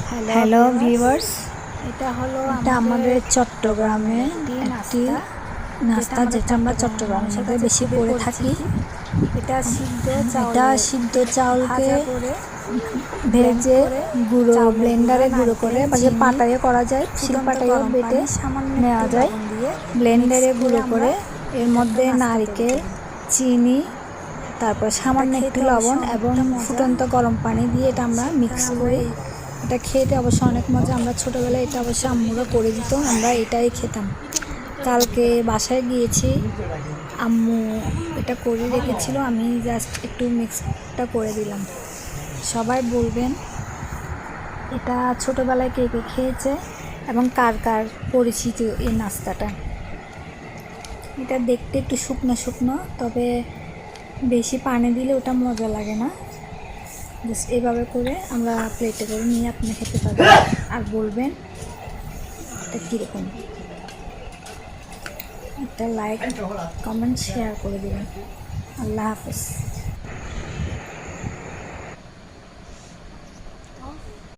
Hello viewers, এটা আমাদের চট্টগ্রামে একটি নাস্তা, যেটা আমরা চট্টগ্রামের মধ্যে বেশি করে থাকি। এটা সিদ্ধ চাউলকে ভেজে ব্লেন্ডারে গুঁড়ো করে, পাটাইও করা যায়, শিলপাটাইও বেটে নেওয়া যায়। ব্লেন্ডারে গুঁড়ো করে এর মধ্যে নারকেল, চিনি, তারপর সামান্য একটু লবণ এবং ফুটন্ত গরম পানি দিয়ে এটা আমরা মিক্স করি। এটা খেতে অবশ্য অনেক মজা। আমরা ছোটোবেলায় এটা অবশ্য আম্মুরা করে দিত, আমরা এটাই খেতাম। কালকে বাসায় গিয়েছি, আম্মু এটা করে রেখেছিল, আমি জাস্ট একটু মিক্সটা করে দিলাম। সবাই বলবেন এটা ছোটোবেলায় কে কে খেয়েছে এবং কার কার পরিচিত এই নাস্তাটা। এটা দেখতে একটু শুকনো শুকনো, তবে বেশি পানি দিলে ওটা মজা লাগে না। জাস্ট এভাবে করে আমরা প্লেটে করে নিয়ে আপনি খেতে পারবেন, আর বলবেন এটা কীরকম। একটা লাইক, কমেন্ট, শেয়ার করে দেবেন। আল্লাহ হাফেজ।